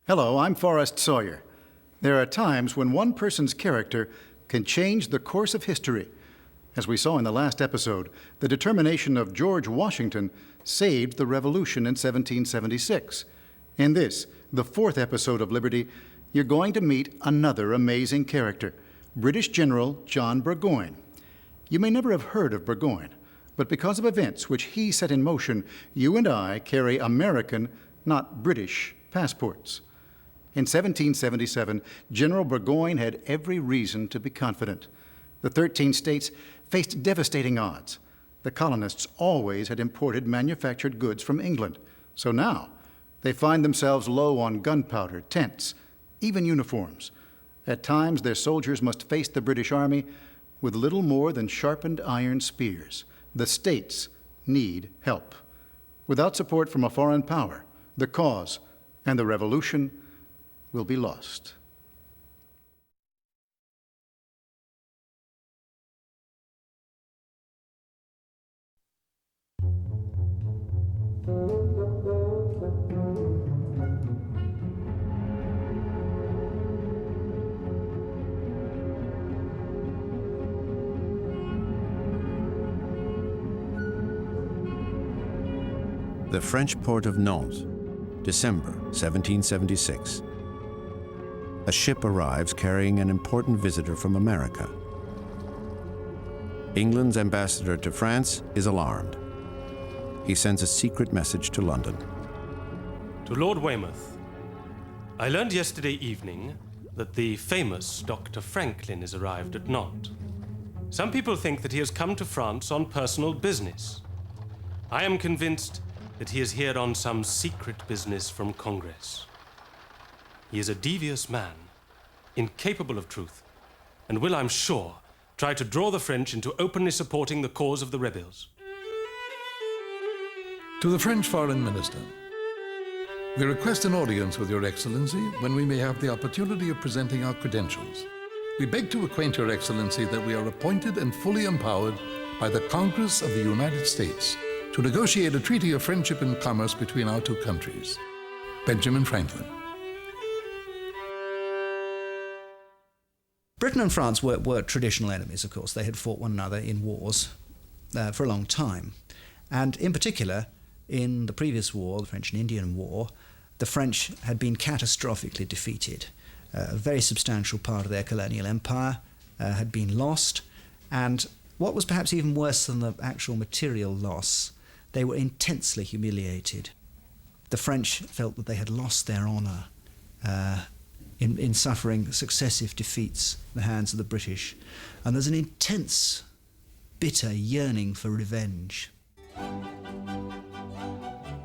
Hello, I'm Forrest Sawyer. There are times when one person's character can change the course of history. As we saw in the last episode, the determination of George Washington saved the Revolution in 1776. In this, the fourth episode of Liberty, you're going to meet another amazing character, British General John Burgoyne. You may never have heard of Burgoyne, but because of events which he set in motion, you and I carry American, not British, passports. In 1777, General Burgoyne had every reason to be confident. The 13 states faced devastating odds. The colonists always had imported manufactured goods from England, so now they find themselves low on gunpowder, tents, even uniforms. At times, their soldiers must face the British Army with little more than sharpened iron spears. The states need help. Without support from a foreign power, the cause and the revolution will be lost. The French port of Nantes, December 1776. A ship arrives carrying an important visitor from America. England's ambassador to France is alarmed. He sends a secret message to London. To Lord Weymouth, I learned yesterday evening that the famous Dr. Franklin has arrived at Nantes. Some people think that he has come to France on personal business. I am convinced that he is here on some secret business from Congress. He is a devious man, incapable of truth, and will, I'm sure, try to draw the French into openly supporting the cause of the rebels. To the French Foreign Minister, we request an audience with Your Excellency when we may have the opportunity of presenting our credentials. We beg to acquaint Your Excellency that we are appointed and fully empowered by the Congress of the United States to negotiate a treaty of friendship and commerce between our two countries. Benjamin Franklin. Britain and France were traditional enemies, of course. They had fought one another in wars for a long time. And in particular, in the previous war, the French and Indian War, the French had been catastrophically defeated. A very substantial part of their colonial empire had been lost. And what was perhaps even worse than the actual material loss, they were intensely humiliated. The French felt that they had lost their honour in suffering successive defeats at the hands of the British. And there's an intense, bitter yearning for revenge.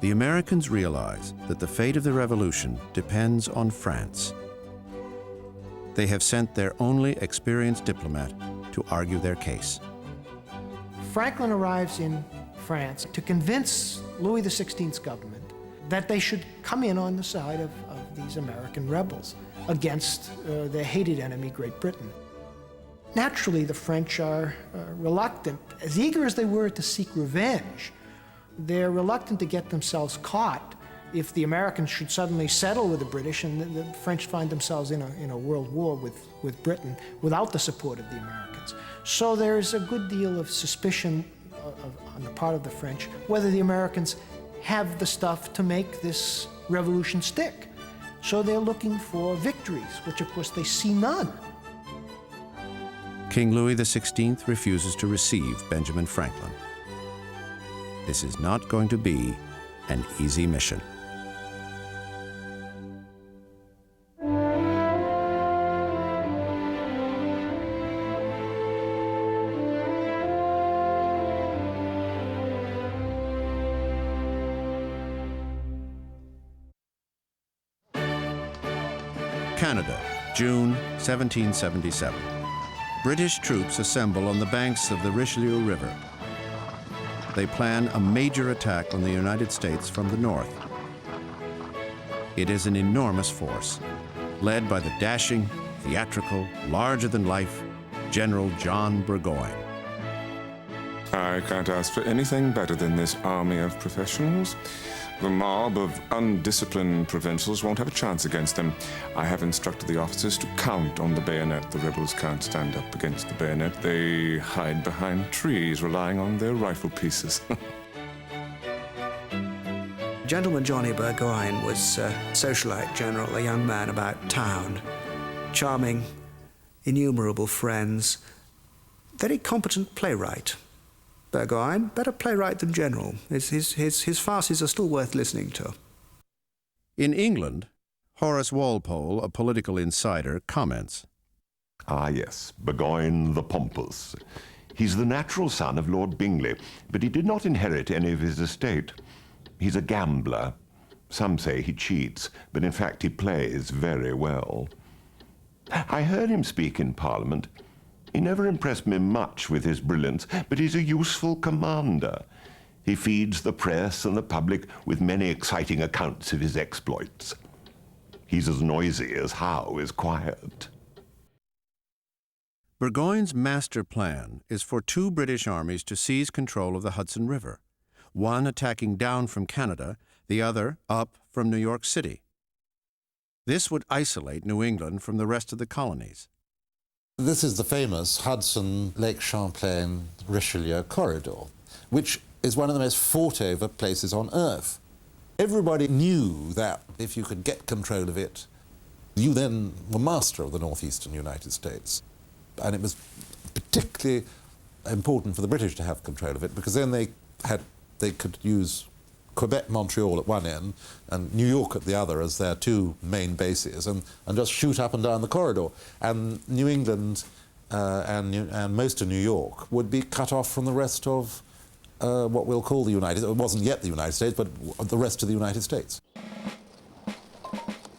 The Americans realize that the fate of the revolution depends on France. They have sent their only experienced diplomat to argue their case. Franklin arrives in France to convince Louis XVI's government that they should come in on the side of these American rebels against their hated enemy, Great Britain. Naturally, the French are reluctant. As eager as they were to seek revenge, they're reluctant to get themselves caught if the Americans should suddenly settle with the British and the French find themselves in a world war with Britain without the support of the Americans. So there's a good deal of suspicion on the part of the French whether the Americans have the stuff to make this revolution stick. So they're looking for victories, which of course they see none. King Louis XVI refuses to receive Benjamin Franklin. This is not going to be an easy mission. Canada, June 1777. British troops assemble on the banks of the Richelieu River. They plan a major attack on the United States from the north. It is an enormous force, led by the dashing, theatrical, larger-than-life General John Burgoyne. I can't ask for anything better than this army of professionals. The mob of undisciplined provincials won't have a chance against them. I have instructed the officers to count on the bayonet. The rebels can't stand up against the bayonet. They hide behind trees, relying on their rifle pieces. Gentleman Johnny Burgoyne was a socialite general, a young man about town, charming, innumerable friends, very competent playwright. Burgoyne, better playwright than general. His farces are still worth listening to. In England, Horace Walpole, a political insider, comments. Ah, yes, Burgoyne the pompous. He's the natural son of Lord Bingley, but he did not inherit any of his estate. He's a gambler. Some say he cheats, but in fact he plays very well. I heard him speak in Parliament. He never impressed me much with his brilliance, but he's a useful commander. He feeds the press and the public with many exciting accounts of his exploits. He's as noisy as Howe is quiet. Burgoyne's master plan is for two British armies to seize control of the Hudson River, one attacking down from Canada, the other up from New York City. This would isolate New England from the rest of the colonies. This is the famous Hudson, Lake Champlain, Richelieu corridor, which is one of the most fought-over places on Earth. Everybody knew that if you could get control of it, you then were master of the northeastern United States. And it was particularly important for the British to have control of it, because then they could use Quebec, Montreal at one end and New York at the other as their two main bases, and just shoot up and down the corridor. And New England and most of New York would be cut off from the rest of what we'll call the United States. It wasn't yet the United States, but the rest of the United States.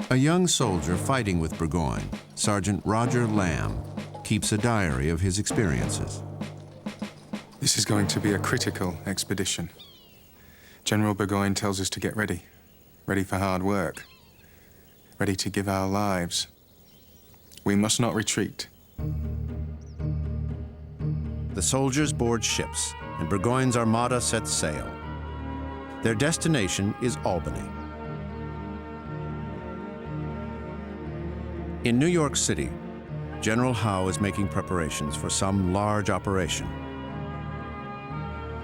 A young soldier fighting with Burgoyne, Sergeant Roger Lamb, keeps a diary of his experiences. This is going to be a critical expedition. General Burgoyne tells us to get ready. Ready for hard work. Ready to give our lives. We must not retreat. The soldiers board ships, and Burgoyne's armada sets sail. Their destination is Albany. In New York City, General Howe is making preparations for some large operation.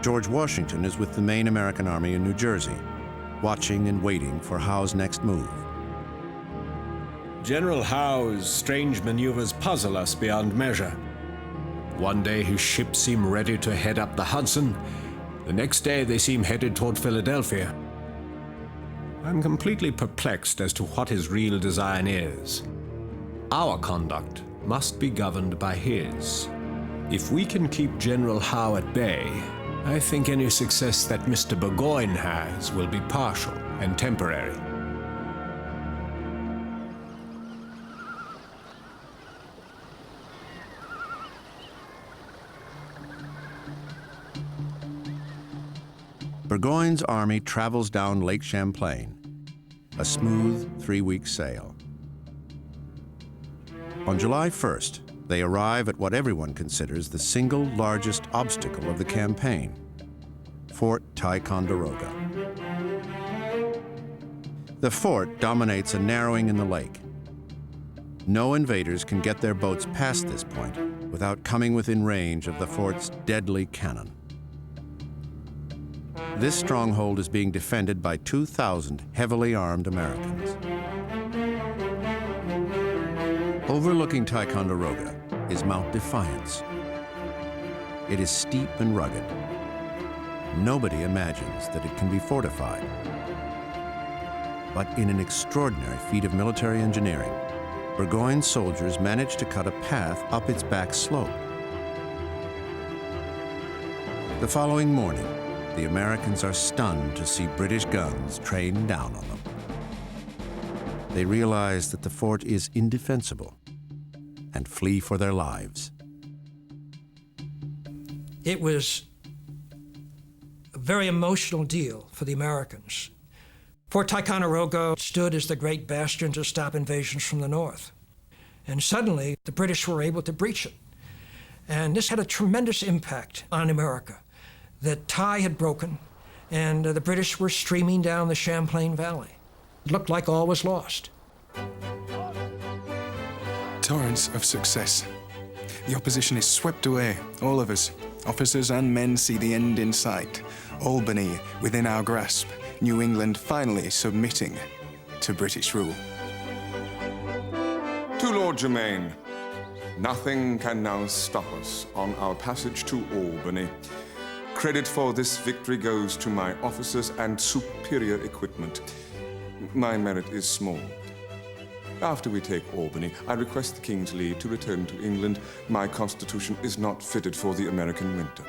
George Washington is with the main American army in New Jersey, watching and waiting for Howe's next move. General Howe's strange maneuvers puzzle us beyond measure. One day his ships seem ready to head up the Hudson. The next day they seem headed toward Philadelphia. I'm completely perplexed as to what his real design is. Our conduct must be governed by his. If we can keep General Howe at bay, I think any success that Mr. Burgoyne has will be partial and temporary. Burgoyne's army travels down Lake Champlain, a smooth 3-week sail. On July 1st, they arrive at what everyone considers the single largest obstacle of the campaign, Fort Ticonderoga. The fort dominates a narrowing in the lake. No invaders can get their boats past this point without coming within range of the fort's deadly cannon. This stronghold is being defended by 2,000 heavily armed Americans. Overlooking Ticonderoga is Mount Defiance. It is steep and rugged. Nobody imagines that it can be fortified. But in an extraordinary feat of military engineering, Burgoyne's soldiers managed to cut a path up its back slope. The following morning, the Americans are stunned to see British guns trained down on them. They realize that the fort is indefensible and flee for their lives. It was a very emotional deal for the Americans. Fort Ticonderoga stood as the great bastion to stop invasions from the north. And suddenly, the British were able to breach it. And this had a tremendous impact on America. The tie had broken. and the British were streaming down the Champlain Valley. It looked like all was lost. Torrents of success. The opposition is swept away, all of us. Officers and men see the end in sight. Albany within our grasp. New England finally submitting to British rule. To Lord Germain, nothing can now stop us on our passage to Albany. Credit for this victory goes to my officers and superior equipment. My merit is small. After we take Albany, I request the King's leave to return to England. My constitution is not fitted for the American winter.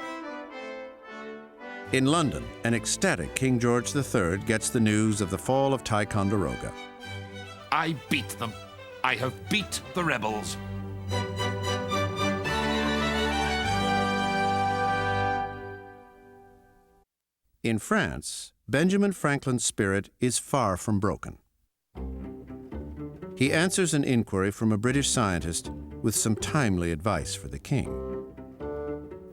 In London, an ecstatic King George III gets the news of the fall of Ticonderoga. I beat them. I have beat the rebels. In France, Benjamin Franklin's spirit is far from broken. He answers an inquiry from a British scientist with some timely advice for the king.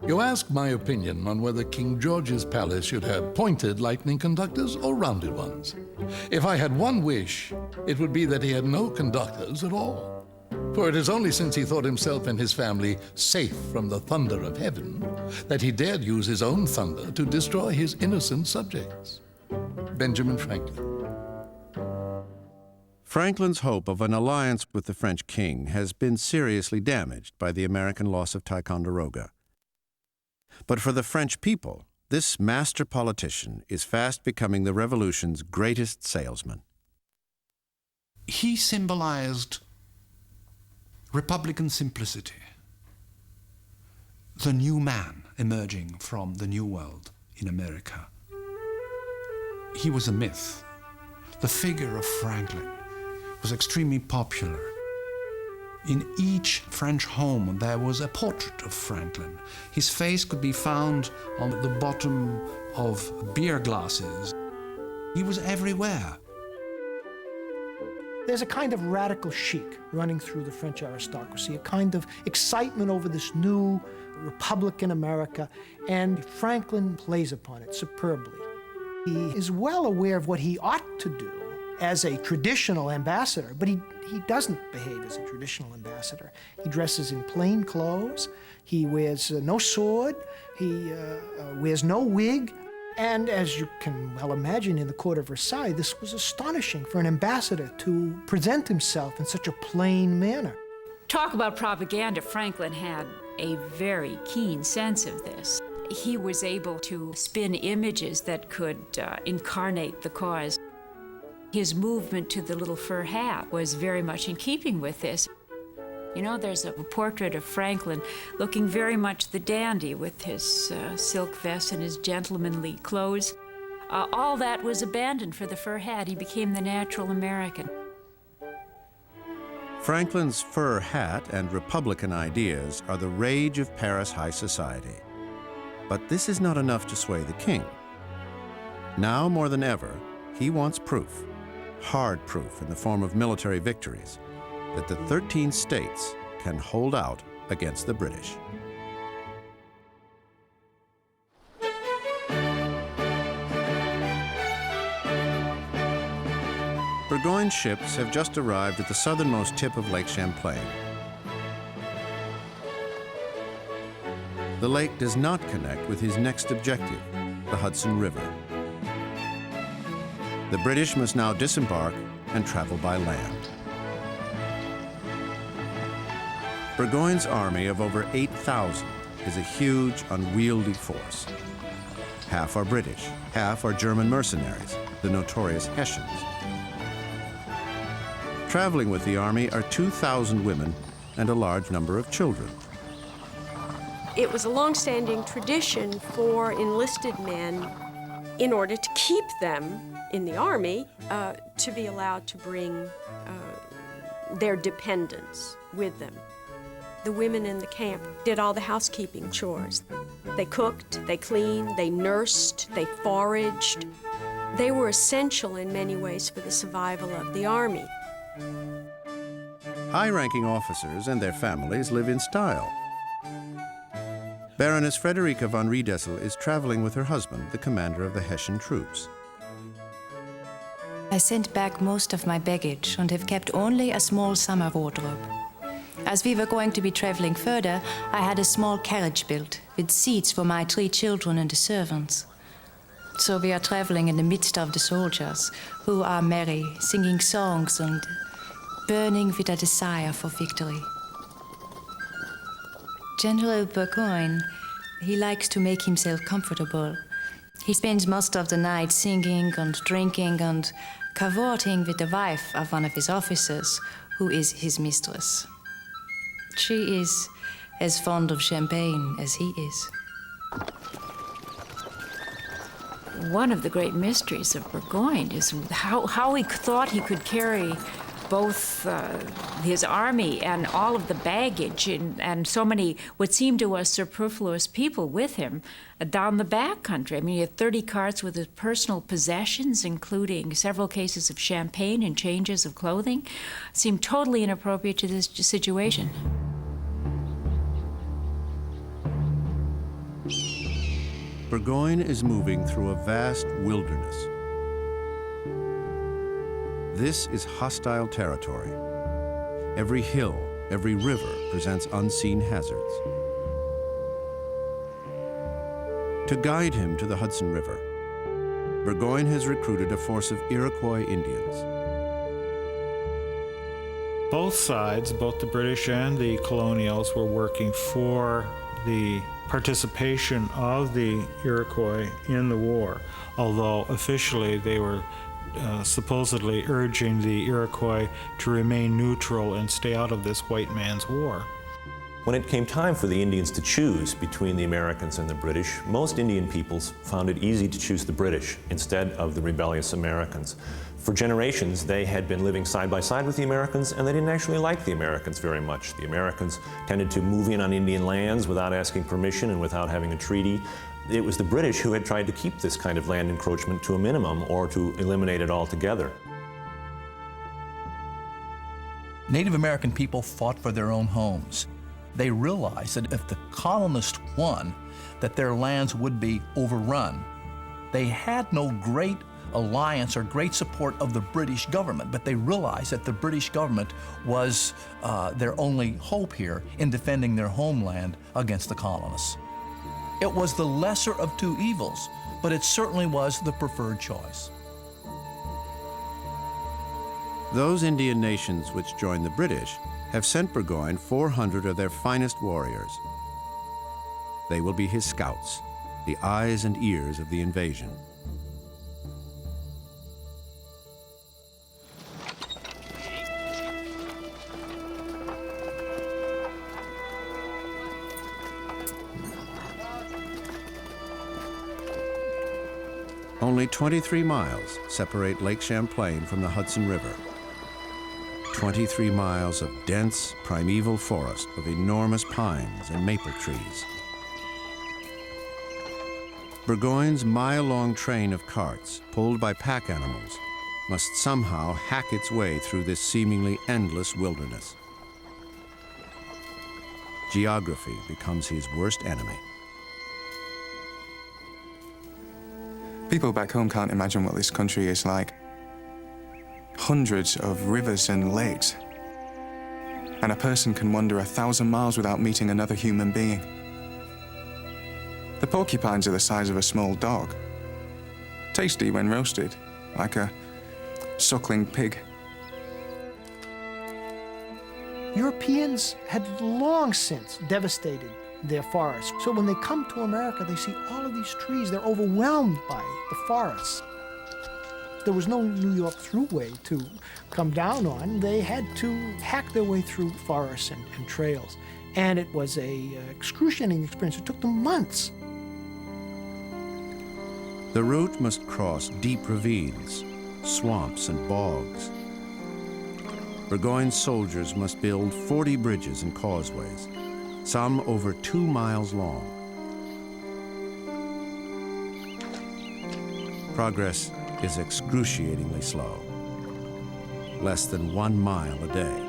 You ask my opinion on whether King George's palace should have pointed lightning conductors or rounded ones. If I had one wish, it would be that he had no conductors at all. For it is only since he thought himself and his family safe from the thunder of heaven that he dared use his own thunder to destroy his innocent subjects. Benjamin Franklin. Franklin's hope of an alliance with the French king has been seriously damaged by the American loss of Ticonderoga. But for the French people, this master politician is fast becoming the Revolution's greatest salesman. He symbolized Republican simplicity, the new man emerging from the New World in America. He was a myth. The figure of Franklin was extremely popular. In each French home there was a portrait of Franklin. His face could be found on the bottom of beer glasses. He was everywhere. There's a kind of radical chic running through the French aristocracy, a kind of excitement over this new Republican America, and Franklin plays upon it superbly. He is well aware of what he ought to do as a traditional ambassador, but he doesn't behave as a traditional ambassador. He dresses in plain clothes, he wears no sword, he wears no wig, and as you can well imagine in the court of Versailles, this was astonishing for an ambassador to present himself in such a plain manner. Talk about propaganda. Franklin had a very keen sense of this. He was able to spin images that could incarnate the cause. His movement to the little fur hat was very much in keeping with this. You know, there's a portrait of Franklin looking very much the dandy with his silk vest and his gentlemanly clothes. All that was abandoned for the fur hat. He became the natural American. Franklin's fur hat and Republican ideas are the rage of Paris high society. But this is not enough to sway the king. Now more than ever, he wants proof, hard proof in the form of military victories, that the 13 states can hold out against the British. Burgoyne's ships have just arrived at the southernmost tip of Lake Champlain. The lake does not connect with his next objective, the Hudson River. The British must now disembark and travel by land. Burgoyne's army of over 8,000 is a huge, unwieldy force. Half are British, half are German mercenaries, the notorious Hessians. Traveling with the army are 2,000 women and a large number of children. It was a long-standing tradition for enlisted men, in order to keep them in the army, to be allowed to bring their dependents with them. The women in the camp did all the housekeeping chores. They cooked, they cleaned, they nursed, they foraged. They were essential in many ways for the survival of the army. High-ranking officers and their families live in style. Baroness Frederica von Riedessel is traveling with her husband, the commander of the Hessian troops. I sent back most of my baggage and have kept only a small summer wardrobe. As we were going to be traveling further, I had a small carriage built with seats for my 3 children and the servants. So we are traveling in the midst of the soldiers, who are merry, singing songs and burning with a desire for victory. General Burgoyne, he likes to make himself comfortable. He spends most of the night singing and drinking and cavorting with the wife of one of his officers, who is his mistress. She is as fond of champagne as he is. One of the great mysteries of Burgoyne is how he thought he could carry both his army and all of the baggage and so many what seemed to us superfluous people with him down the back country. I mean, he had 30 carts with his personal possessions, including several cases of champagne and changes of clothing. Seemed totally inappropriate to this situation. Burgoyne is moving through a vast wilderness. This is hostile territory. Every hill, every river presents unseen hazards. To guide him to the Hudson River, Burgoyne has recruited a force of Iroquois Indians. Both sides, both the British and the colonials, were working for the participation of the Iroquois in the war, although officially they were supposedly urging the Iroquois to remain neutral and stay out of this white man's war. When it came time for the Indians to choose between the Americans and the British, most Indian peoples found it easy to choose the British instead of the rebellious Americans. For generations, they had been living side by side with the Americans, and they didn't actually like the Americans very much. The Americans tended to move in on Indian lands without asking permission and without having a treaty. It was the British who had tried to keep this kind of land encroachment to a minimum or to eliminate it altogether. Native American people fought for their own homes. They realized that if the colonists won, that their lands would be overrun. They had no great alliance or great support of the British government, but they realized that the British government was their only hope here in defending their homeland against the colonists. It was the lesser of two evils, but it certainly was the preferred choice. Those Indian nations which joined the British have sent Burgoyne 400 of their finest warriors. They will be his scouts, the eyes and ears of the invasion. Only 23 miles separate Lake Champlain from the Hudson River. 23 miles of dense, primeval forest of enormous pines and maple trees. Burgoyne's mile-long train of carts, pulled by pack animals, must somehow hack its way through this seemingly endless wilderness. Geography becomes his worst enemy. People back home can't imagine what this country is like. Hundreds of rivers and lakes. And a person can wander 1,000 miles without meeting another human being. The porcupines are the size of a small dog. Tasty when roasted, like a suckling pig. Europeans had long since devastated their forests. So when they come to America, they see all of these trees. They're overwhelmed by the forests. There was no New York thruway to come down on. They had to hack their way through forests and trails. And it was a excruciating experience. It took them months. The route must cross deep ravines, swamps and bogs. Burgoyne's soldiers must build 40 bridges and causeways, some over 2 miles long. Progress is excruciatingly slow, less than 1 mile a day.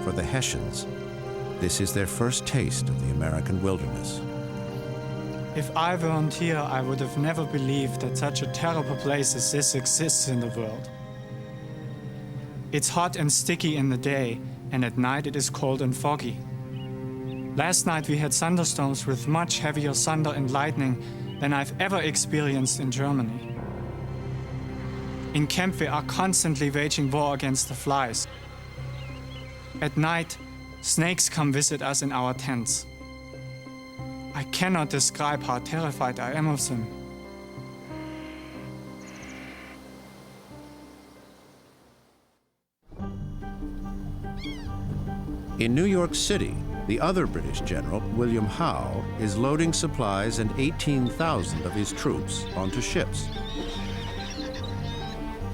For the Hessians, This is their first taste of the American wilderness. If I weren't here, I would have never believed that such a terrible place as this exists in the world. It's hot and sticky in the day, and at night it is cold and foggy. Last night we had thunderstorms with much heavier thunder and lightning than I've ever experienced in Germany. In camp we are constantly waging war against the flies. At night, snakes come visit us in our tents. I cannot describe how terrified I am of them. In New York City, the other British general, William Howe, is loading supplies and 18,000 of his troops onto ships.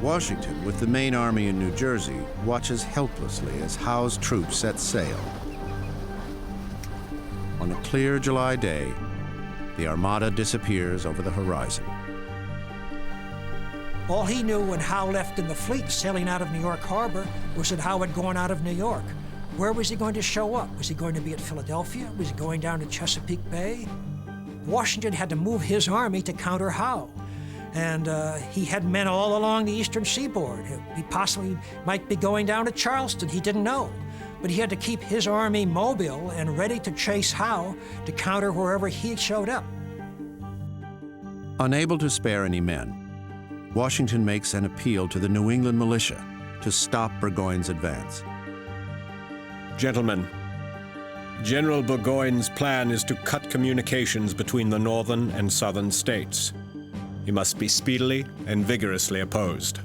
Washington, with the main army in New Jersey, watches helplessly as Howe's troops set sail. On a clear July day, the Armada disappears over the horizon. All he knew when Howe left in the fleet sailing out of New York Harbor was that Howe had gone out of New York. Where was he going to show up? Was he going to be at Philadelphia? Was he going down to Chesapeake Bay? Washington had to move his army to counter Howe. And he had men all along the eastern seaboard. He possibly might be going down to Charleston, he didn't know. But he had to keep his army mobile and ready to chase Howe to counter wherever he showed up. Unable to spare any men, Washington makes an appeal to the New England militia to stop Burgoyne's advance. Gentlemen, General Burgoyne's plan is to cut communications between the northern and southern states. He must be speedily and vigorously opposed.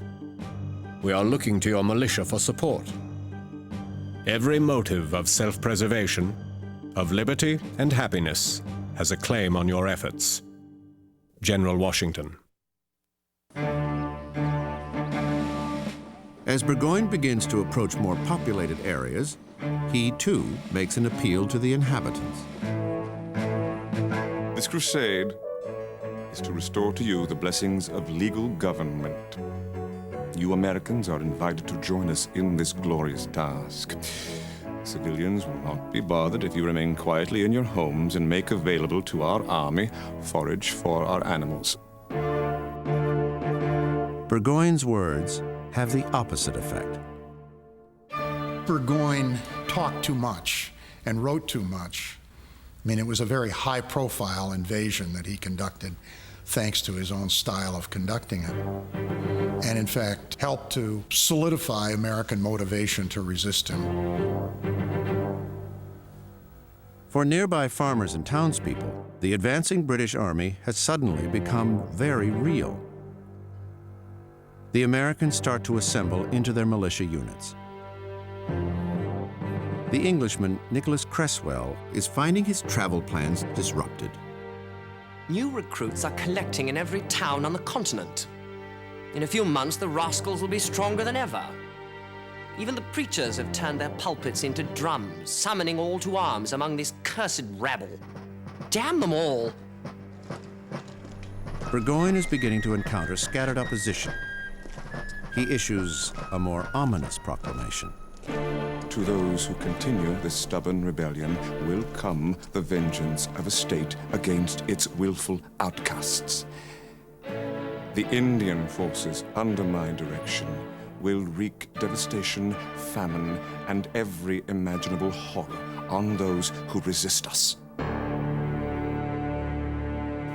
We are looking to your militia for support. Every motive of self-preservation, of liberty and happiness has a claim on your efforts. General Washington. As Burgoyne begins to approach more populated areas, he too makes an appeal to the inhabitants. This crusade is to restore to you the blessings of legal government. You Americans are invited to join us in this glorious task. Civilians will not be bothered if you remain quietly in your homes and make available to our army forage for our animals. Burgoyne's words have the opposite effect. Burgoyne talked too much and wrote too much. I mean, it was a very high-profile invasion that he conducted, thanks to his own style of conducting it, and in fact helped to solidify American motivation to resist him. For nearby farmers and townspeople, the advancing British army has suddenly become very real. The Americans start to assemble into their militia units. The Englishman, Nicholas Cresswell, is finding his travel plans disrupted. New recruits are collecting in every town on the continent. In a few months, the rascals will be stronger than ever. Even the preachers have turned their pulpits into drums, summoning all to arms among this cursed rabble. Damn them all! Burgoyne is beginning to encounter scattered opposition. He issues a more ominous proclamation. To those who continue this stubborn rebellion will come the vengeance of a state against its willful outcasts. The Indian forces under my direction will wreak devastation, famine, and every imaginable horror on those who resist us.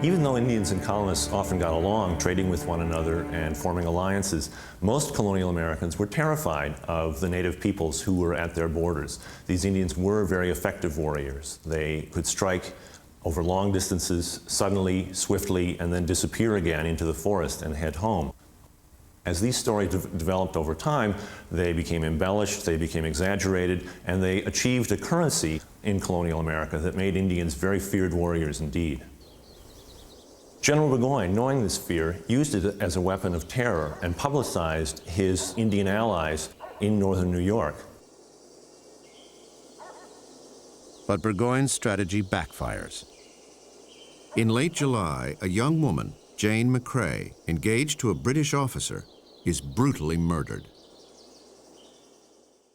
Even though Indians and colonists often got along, trading with one another and forming alliances, most colonial Americans were terrified of the native peoples who were at their borders. These Indians were very effective warriors. They could strike over long distances, suddenly, swiftly, and then disappear again into the forest and head home. As these stories developed over time, they became embellished, they became exaggerated, and they achieved a currency in colonial America that made Indians very feared warriors indeed. General Burgoyne, knowing this fear, used it as a weapon of terror and publicized his Indian allies in northern New York. But Burgoyne's strategy backfires. In late July, a young woman, Jane McCrae, engaged to a British officer, is brutally murdered.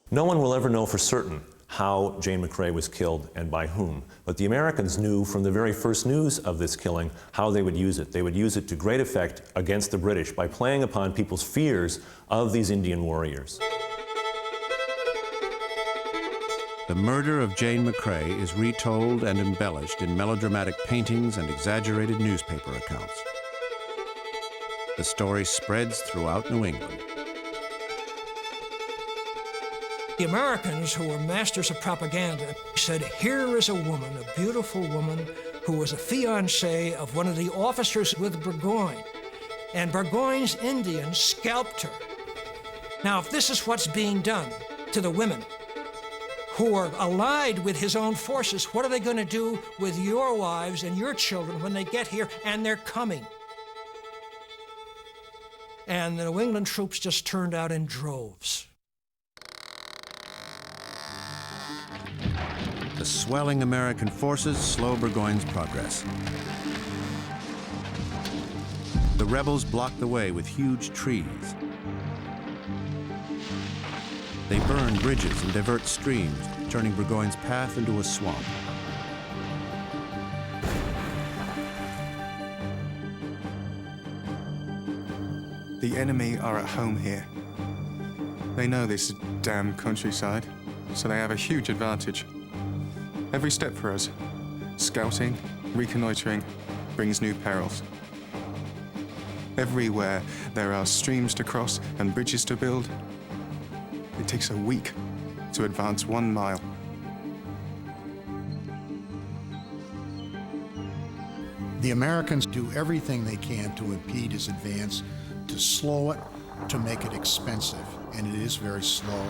No one will ever know for certain how Jane McCrae was killed and by whom. But the Americans knew from the very first news of this killing how they would use it. They would use it to great effect against the British by playing upon people's fears of these Indian warriors. The murder of Jane McCrae is retold and embellished in melodramatic paintings and exaggerated newspaper accounts. The story spreads throughout New England. The Americans, who were masters of propaganda, said, here is a woman, a beautiful woman, who was a fiancée of one of the officers with Burgoyne. And Burgoyne's Indians scalped her. Now, if this is what's being done to the women who are allied with his own forces, what are they going to do with your wives and your children when they get here? And they're coming. And the New England troops just turned out in droves. The swelling American forces slow Burgoyne's progress. The rebels block the way with huge trees. They burn bridges and divert streams, turning Burgoyne's path into a swamp. The enemy are at home here. They know this damn countryside, so they have a huge advantage. Every step for us, scouting, reconnoitering, brings new perils. Everywhere there are streams to cross and bridges to build. It takes a week to advance 1 mile. The Americans do everything they can to impede his advance, to slow it, to make it expensive. And it is very slow,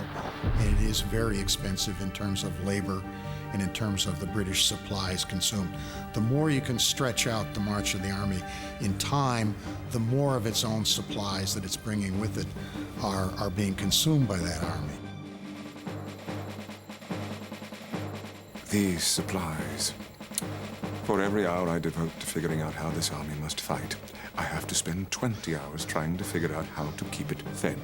and it is very expensive in terms of labor and in terms of the British supplies consumed. The more you can stretch out the march of the army in time, the more of its own supplies that it's bringing with it are being consumed by that army. These supplies. For every hour I devote to figuring out how this army must fight, I have to spend 20 hours trying to figure out how to keep it fed.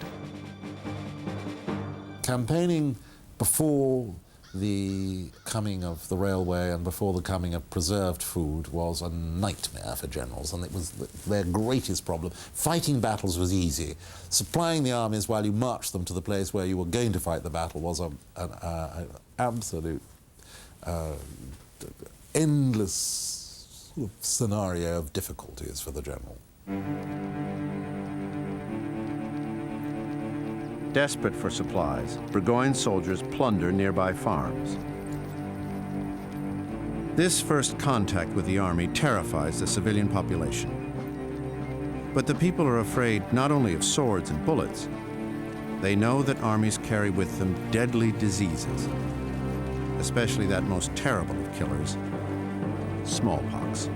Campaigning before the coming of the railway and before the coming of preserved food was a nightmare for generals, and it was their greatest problem. Fighting battles was easy. Supplying the armies while you marched them to the place where you were going to fight the battle was an absolute endless scenario of difficulties for the general. Desperate for supplies, Burgoyne's soldiers plunder nearby farms. This first contact with the army terrifies the civilian population. But the people are afraid not only of swords and bullets, they know that armies carry with them deadly diseases, especially that most terrible of killers, smallpox.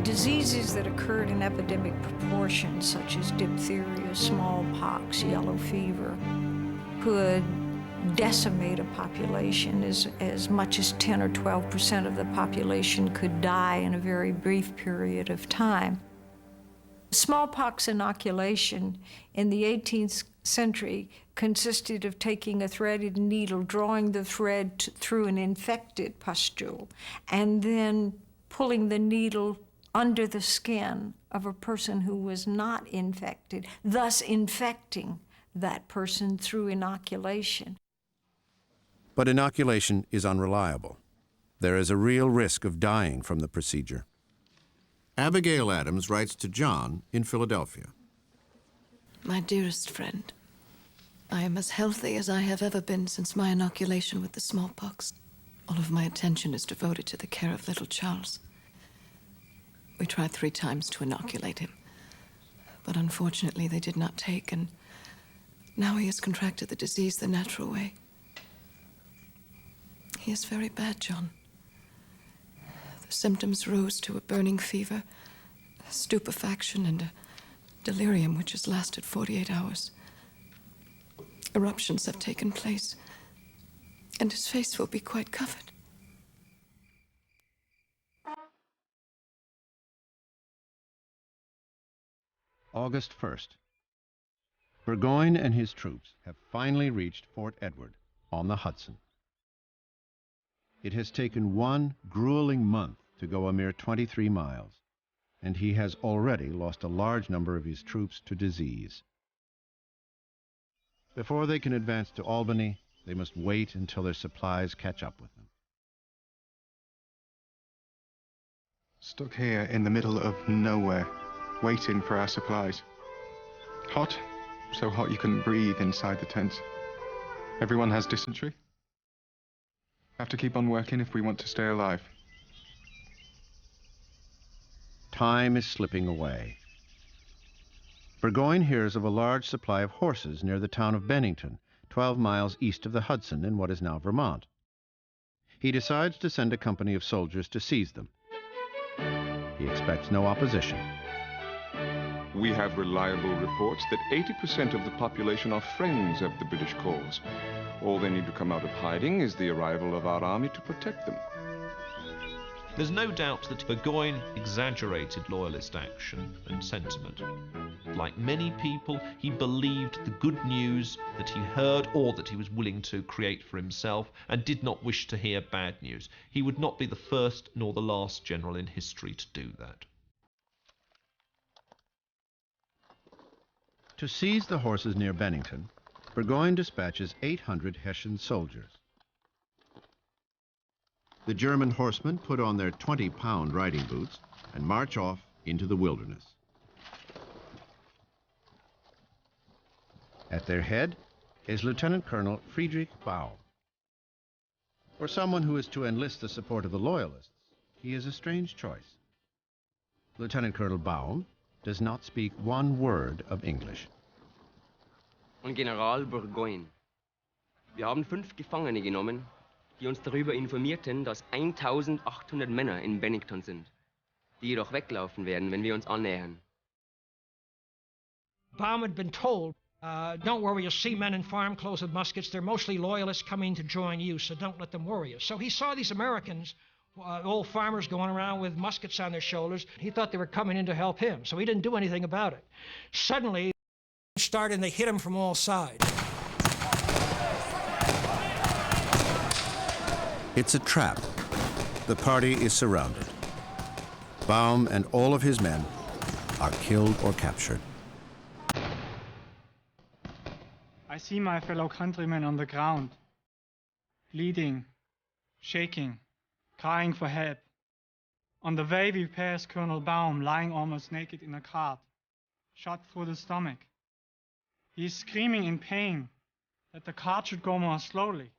Diseases that occurred in epidemic proportions, such as diphtheria, smallpox, yellow fever, could decimate a population. As much as 10 or 12% of the population could die in a very brief period of time. Smallpox inoculation in the 18th century consisted of taking a threaded needle, drawing the thread through an infected pustule, and then pulling the needle under the skin of a person who was not infected, thus infecting that person through inoculation. But inoculation is unreliable. There is a real risk of dying from the procedure. Abigail Adams writes to John in Philadelphia. My dearest friend, I am as healthy as I have ever been since my inoculation with the smallpox. All of my attention is devoted to the care of little Charles. We tried 3 times to inoculate him, but unfortunately they did not take, and now he has contracted the disease the natural way. He is very bad, John. The symptoms rose to a burning fever, stupefaction, and a delirium which has lasted 48 hours. Eruptions have taken place, and his face will be quite covered. August 1st. Burgoyne and his troops have finally reached Fort Edward on the Hudson. It has taken one grueling month to go a mere 23 miles, and he has already lost a large number of his troops to disease. Before they can advance to Albany, they must wait until their supplies catch up with them. Stuck here in the middle of nowhere, waiting for our supplies. Hot, so hot you couldn't breathe inside the tents. Everyone has dysentery. Have to keep on working if we want to stay alive. Time is slipping away. Burgoyne hears of a large supply of horses near the town of Bennington, 12 miles east of the Hudson in what is now Vermont. He decides to send a company of soldiers to seize them. He expects no opposition. We have reliable reports that 80% of the population are friends of the British cause. All they need to come out of hiding is the arrival of our army to protect them. There's no doubt that Burgoyne exaggerated loyalist action and sentiment. Like many people, he believed the good news that he heard or that he was willing to create for himself and did not wish to hear bad news. He would not be the first nor the last general in history to do that. To seize the horses near Bennington, Burgoyne dispatches 800 Hessian soldiers. The German horsemen put on their 20-pound riding boots and march off into the wilderness. At their head is Lieutenant Colonel Friedrich Baum. For someone who is to enlist the support of the Loyalists, he is a strange choice. Lieutenant Colonel Baum does not speak one word of English. Und General Burgoyne, wir haben 5 Gefangene genommen, die uns darüber informierten, dass 1800 Männer in Bennington sind, die jedoch weglaufen werden, wenn wir uns annähern. Baum had been told, don't worry, you'll see men in farm clothes with muskets. They're mostly loyalists coming to join you, so don't let them worry you. So he saw these Americans, old farmers going around with muskets on their shoulders. He thought they were coming in to help him, so he didn't do anything about it. Suddenly, they started and they hit him from all sides. It's a trap. The party is surrounded. Baum and all of his men are killed or captured. I see my fellow countrymen on the ground, bleeding, shaking, crying for help. On the way we pass Colonel Baum lying almost naked in a cart, shot through the stomach. He is screaming in pain that the cart should go more slowly.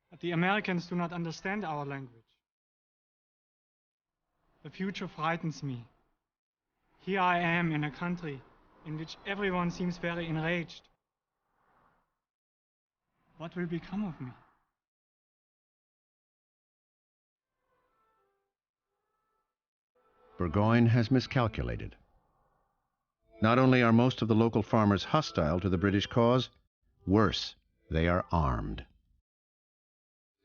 But the Americans do not understand our language. The future frightens me. Here I am in a country in which everyone seems very enraged. What will become of me? Burgoyne has miscalculated. Not only are most of the local farmers hostile to the British cause, worse, they are armed.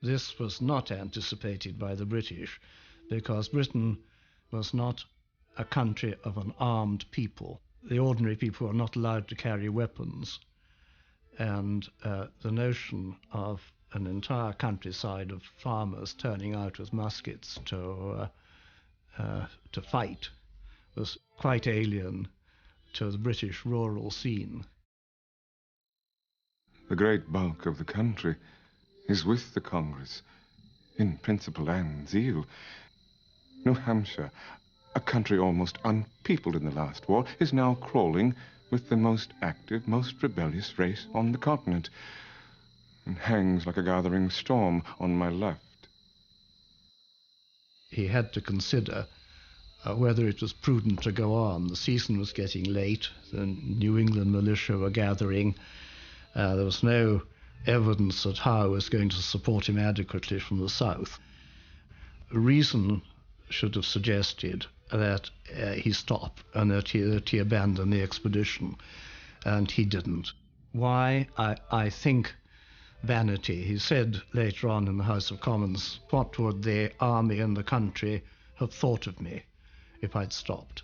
This was not anticipated by the British, because Britain was not a country of an armed people. The ordinary people are not allowed to carry weapons, and the notion of an entire countryside of farmers turning out with muskets to fight was quite alien to the British rural scene. The great bulk of the country is with the Congress, in principle and zeal. New Hampshire, a country almost unpeopled in the last war, is now crawling with the most active, most rebellious race on the continent, and hangs like a gathering storm on my left. He had to consider whether it was prudent to go on. The season was getting late, the New England militia were gathering, there was no evidence that Howe was going to support him adequately from the south. Reason should have suggested that he stop and that he abandon the expedition, and he didn't. Why? I think vanity. He said later on in the House of Commons, what would the army and the country have thought of me if I'd stopped?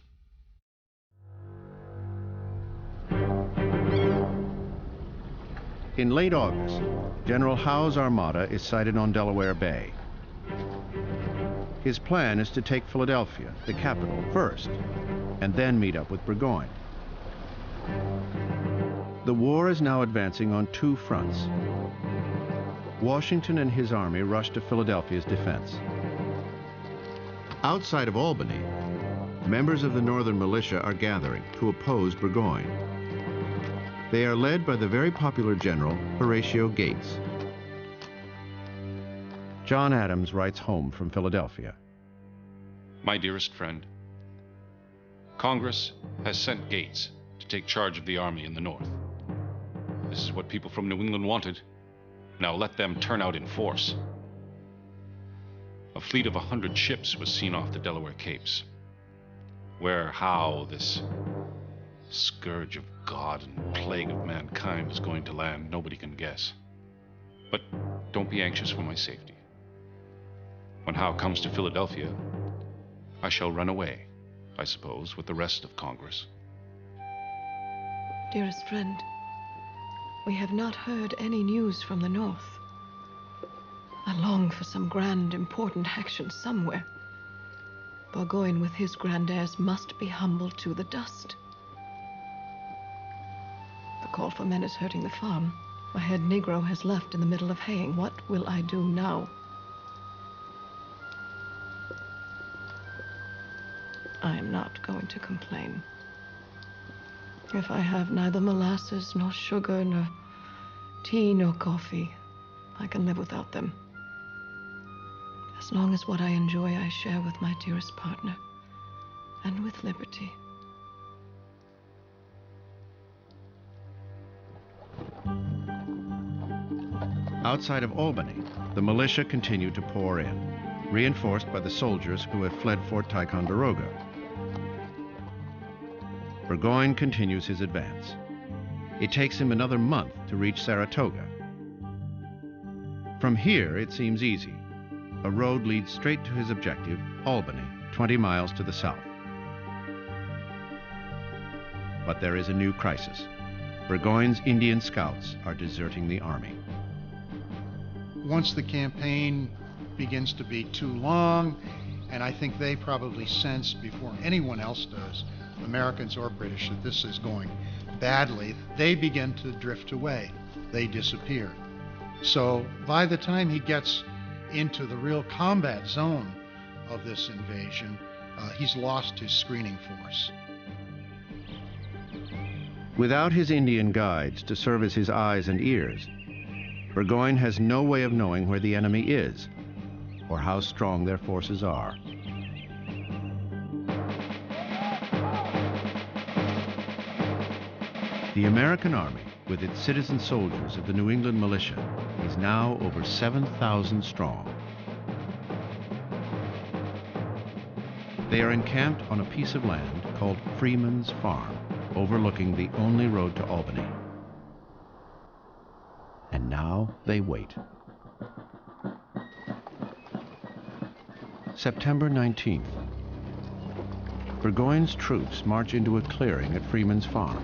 In late August, General Howe's armada is sighted on Delaware Bay. His plan is to take Philadelphia, the capital, first, and then meet up with Burgoyne. The war is now advancing on two fronts. Washington and his army rush to Philadelphia's defense. Outside of Albany, members of the Northern militia are gathering to oppose Burgoyne. They are led by the very popular General Horatio Gates. John Adams writes home from Philadelphia. My dearest friend, Congress has sent Gates to take charge of the army in the North. This is what people from New England wanted. Now let them turn out in force. A fleet of 100 ships was seen off the Delaware Capes. Where, how this scourge of God and plague of mankind is going to land, nobody can guess. But don't be anxious for my safety. When Howe comes to Philadelphia, I shall run away, I suppose, with the rest of Congress. Dearest friend, we have not heard any news from the North. I long for some grand, important action somewhere. Burgoyne with his grand airs must be humbled to the dust. The call for men is hurting the farm. My head Negro has left in the middle of haying. What will I do now? I am not going to complain. If I have neither molasses, nor sugar, nor tea, nor coffee, I can live without them. As long as what I enjoy I share with my dearest partner, and with liberty. Outside of Albany, the militia continue to pour in, reinforced by the soldiers who have fled Fort Ticonderoga. Burgoyne continues his advance. It takes him another month to reach Saratoga. From here, it seems easy. A road leads straight to his objective, Albany, 20 miles to the south. But there is a new crisis. Burgoyne's Indian scouts are deserting the army. Once the campaign begins to be too long, and I think they probably sense before anyone else does, Americans or British, that this is going badly, they begin to drift away. They disappear. So by the time he gets into the real combat zone of this invasion, he's lost his screening force. Without his Indian guides to serve as his eyes and ears, Burgoyne has no way of knowing where the enemy is or how strong their forces are. The American army, with its citizen soldiers of the New England militia, is now over 7,000 strong. They are encamped on a piece of land called Freeman's Farm, overlooking the only road to Albany. And now they wait. September 19th. Burgoyne's troops march into a clearing at Freeman's Farm.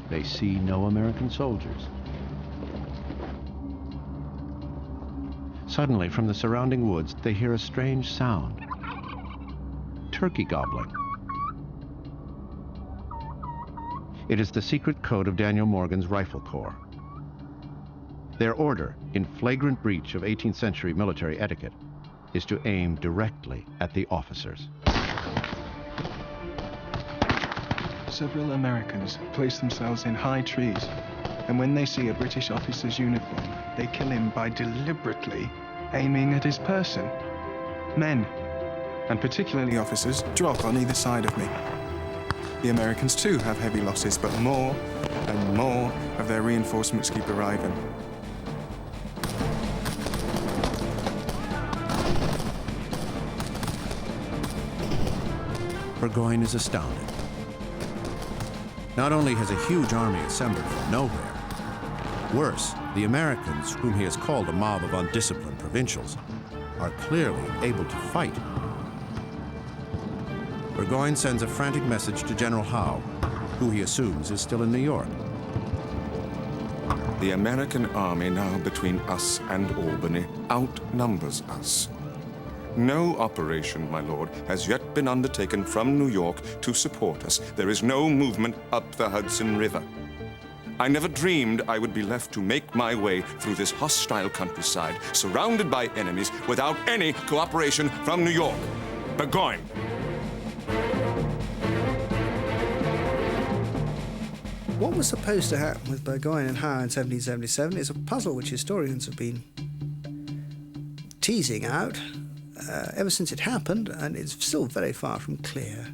They see no American soldiers. Suddenly, from the surrounding woods, they hear a strange sound. Turkey gobbling. It is the secret code of Daniel Morgan's Rifle Corps. Their order, in flagrant breach of 18th century military etiquette, is to aim directly at the officers. Several Americans place themselves in high trees, and when they see a British officer's uniform, they kill him by deliberately aiming at his person. Men, and particularly officers, drop on either side of me. The Americans too have heavy losses, but more and more of their reinforcements keep arriving. Burgoyne is astounded. Not only has a huge army assembled from nowhere, worse, the Americans, whom he has called a mob of undisciplined provincials, are clearly able to fight. Burgoyne sends a frantic message to General Howe, who he assumes is still in New York. The American army now between us and Albany outnumbers us. No operation, my lord, has yet been undertaken from New York to support us. There is no movement up the Hudson River. I never dreamed I would be left to make my way through this hostile countryside, surrounded by enemies, without any cooperation from New York. Burgoyne! What was supposed to happen with Burgoyne and Howe in 1777 is a puzzle which historians have been teasing out ever since it happened, and it's still very far from clear.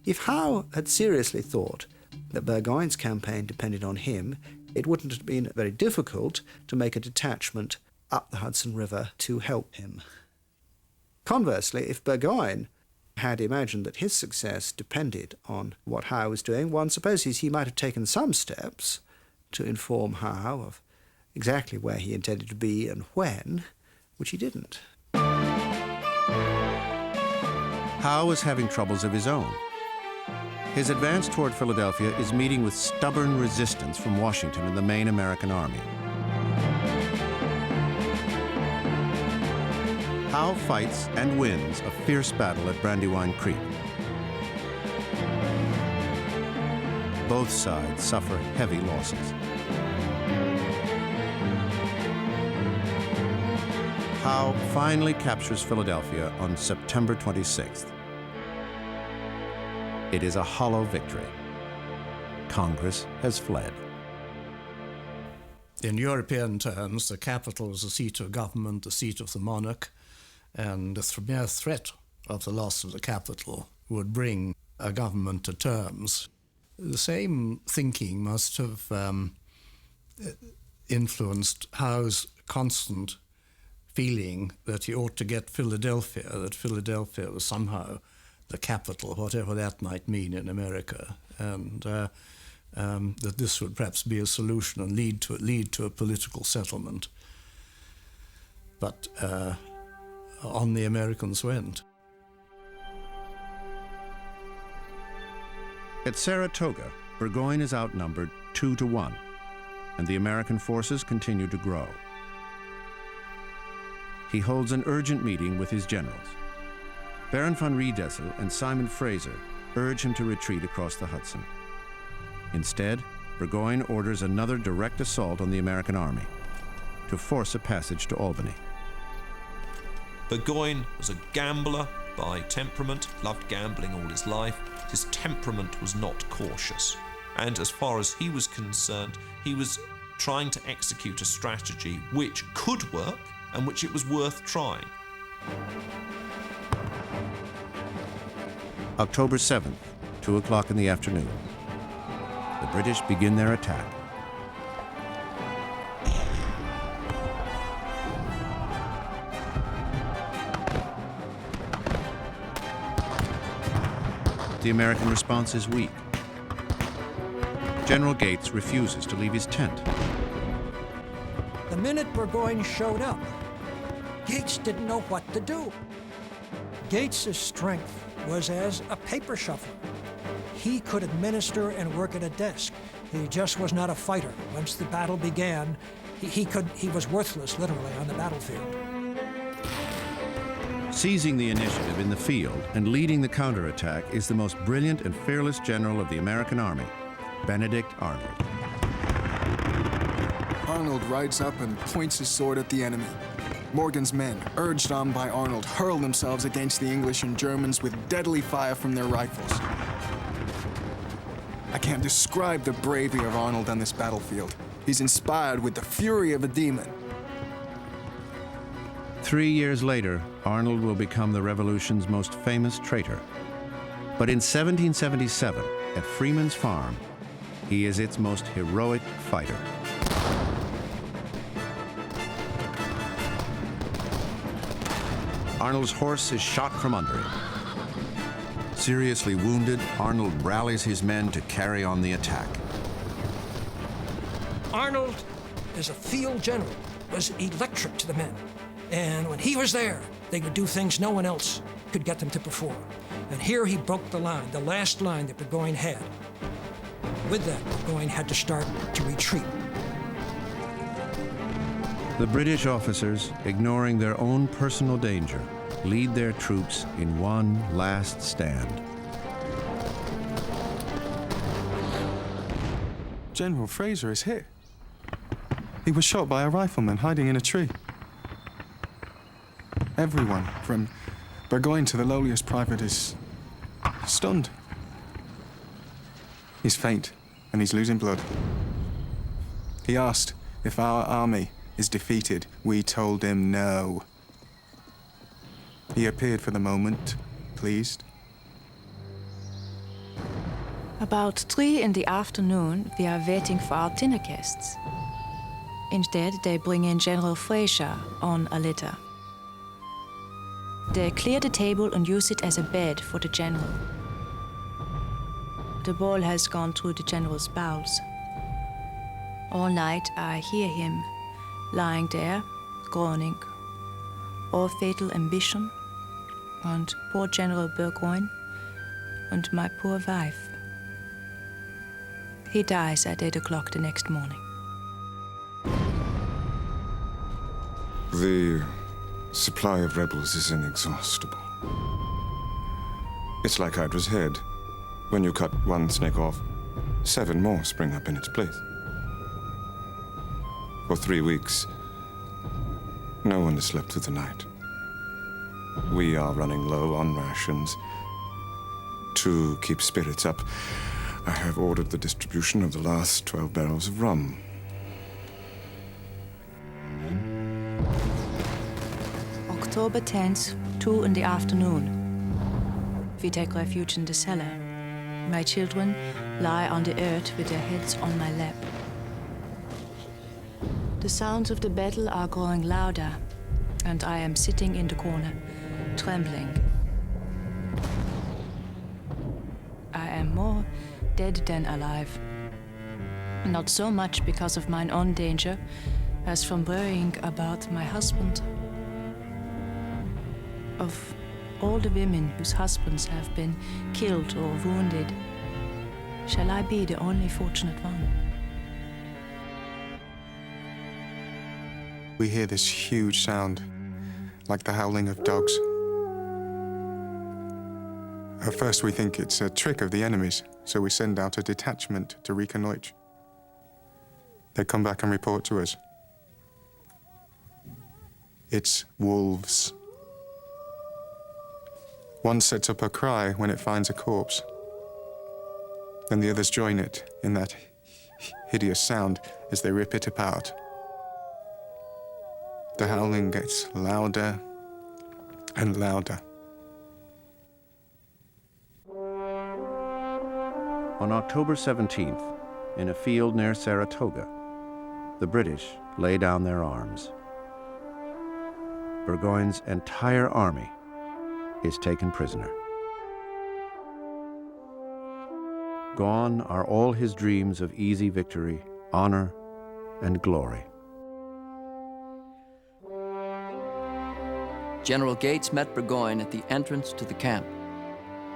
If Howe had seriously thought that Burgoyne's campaign depended on him, it wouldn't have been very difficult to make a detachment up the Hudson River to help him. Conversely, if Burgoyne had imagined that his success depended on what Howe was doing, one supposes he might have taken some steps to inform Howe of exactly where he intended to be and when, which he didn't. Howe was having troubles of his own. His advance toward Philadelphia is meeting with stubborn resistance from Washington and the main American army. Howe fights and wins a fierce battle at Brandywine Creek. Both sides suffer heavy losses. Howe finally captures Philadelphia on September 26th. It is a hollow victory. Congress has fled. In European terms, the capital is the seat of government, the seat of the monarch, and the mere threat of the loss of the capital would bring a government to terms. The same thinking must have influenced Howe's constant feeling that he ought to get Philadelphia, that Philadelphia was somehow the capital, whatever that might mean in America, and that this would perhaps be a solution and lead to a political settlement. But on the Americans went. At Saratoga, Burgoyne is outnumbered 2-1, and the American forces continue to grow. He holds an urgent meeting with his generals. Baron von Riedesel and Simon Fraser urge him to retreat across the Hudson. Instead, Burgoyne orders another direct assault on the American army to force a passage to Albany. Burgoyne was a gambler by temperament, loved gambling all his life. His temperament was not cautious. And as far as he was concerned, he was trying to execute a strategy which could work and which it was worth trying. October 7th, 2 o'clock in the afternoon. The British begin their attack. The American response is weak. General Gates refuses to leave his tent. The minute Burgoyne showed up, Gates didn't know what to do. Gates's strength was as a paper shuffler. He could administer and work at a desk. He just was not a fighter. Once the battle began, he was worthless, literally, on the battlefield. Seizing the initiative in the field and leading the counterattack is the most brilliant and fearless general of the American army, Benedict Arnold. Arnold rides up and points his sword at the enemy. Morgan's men, urged on by Arnold, hurl themselves against the English and Germans with deadly fire from their rifles. I can't describe the bravery of Arnold on this battlefield. He's inspired with the fury of a demon. 3 years later, Arnold will become the Revolution's most famous traitor. But in 1777, at Freeman's Farm, he is its most heroic fighter. Arnold's horse is shot from under him. Seriously wounded, Arnold rallies his men to carry on the attack. Arnold, as a field general, was electric to the men. And when he was there, they would do things no one else could get them to perform. And here he broke the line, the last line that Burgoyne had. With that, Burgoyne had to start to retreat. The British officers, ignoring their own personal danger, lead their troops in one last stand. General Fraser is hit. He was shot by a rifleman hiding in a tree. Everyone, from Burgoyne to the lowliest private, is stunned. He's faint, and he's losing blood. He asked if our army is defeated. We told him no. He appeared for the moment, pleased. About 3 in the afternoon, we are waiting for our dinner guests. Instead, they bring in General Fraser on a litter. They clear the table and use it as a bed for the general. The ball has gone through the general's bowels. All night I hear him lying there, groaning. All fatal ambition, and poor General Burgoyne, and my poor wife. He dies at 8 o'clock the next morning. The supply of rebels is inexhaustible. It's like Hydra's head. When you cut one snake off, 7 more spring up in its place. For 3 weeks, no one has slept through the night. We are running low on rations. To keep spirits up, I have ordered the distribution of the last 12 barrels of rum. October 10th, 2 in the afternoon. We take refuge in the cellar. My children lie on the earth with their heads on my lap. The sounds of the battle are growing louder, and I am sitting in the corner, trembling. I am more dead than alive. Not so much because of mine own danger, as from worrying about my husband. Of all the women whose husbands have been killed or wounded, shall I be the only fortunate one? We hear this huge sound, like the howling of dogs. At first we think it's a trick of the enemies, so we send out a detachment to reconnoitre. They come back and report to us. It's wolves. One sets up a cry when it finds a corpse. Then the others join it in that hideous sound as they rip it apart. The howling gets louder and louder. On October 17th, in a field near Saratoga, the British lay down their arms. Burgoyne's entire army is taken prisoner. Gone are all his dreams of easy victory, honor, and glory. General Gates met Burgoyne at the entrance to the camp.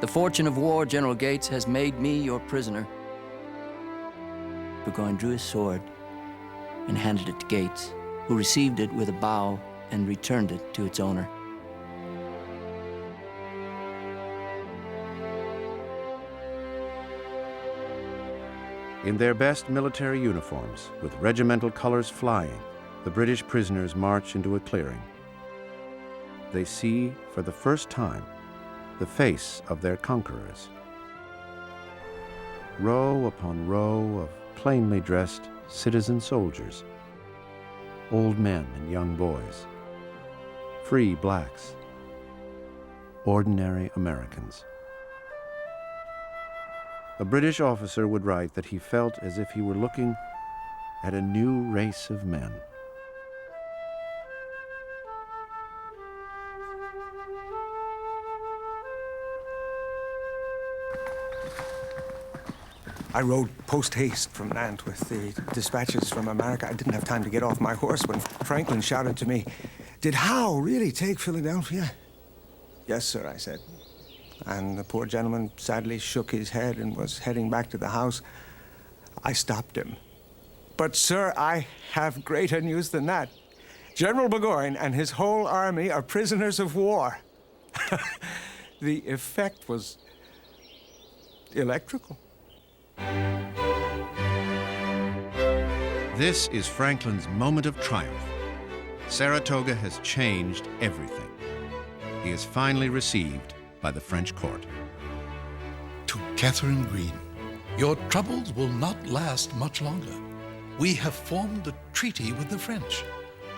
The fortune of war, General Gates, has made me your prisoner. Burgoyne drew his sword and handed it to Gates, who received it with a bow and returned it to its owner. In their best military uniforms, with regimental colors flying, the British prisoners march into a clearing. They see, for the first time, the face of their conquerors. Row upon row of plainly dressed citizen soldiers, old men and young boys, free blacks, ordinary Americans. A British officer would write that he felt as if he were looking at a new race of men. I rode post-haste from Nantes with the dispatches from America. I didn't have time to get off my horse when Franklin shouted to me, "Did Howe really take Philadelphia?" "Yes, sir," I said. And the poor gentleman sadly shook his head and was heading back to the house. I stopped him. "But, sir, I have greater news than that. General Burgoyne and his whole army are prisoners of war. The effect was electrical. This is Franklin's moment of triumph. Saratoga has changed everything. He is finally received by the French court. To Catherine Green, your troubles will not last much longer. We have formed a treaty with the French.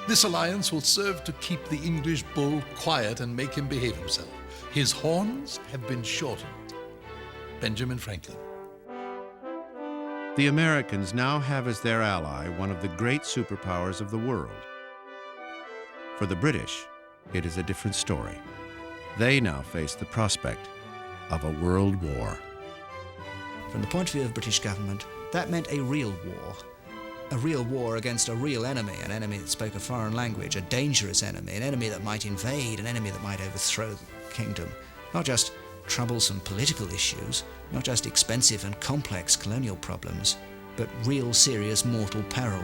This alliance will serve to keep the English bull quiet and make him behave himself. His horns have been shortened. Benjamin Franklin. The Americans now have as their ally one of the great superpowers of the world. For the British, it is a different story. They now face the prospect of a world war. From the point of view of the British government, that meant a real war against a real enemy, an enemy that spoke a foreign language, a dangerous enemy, an enemy that might invade, an enemy that might overthrow the kingdom. Not just troublesome political issues, not just expensive and complex colonial problems, but real serious mortal peril.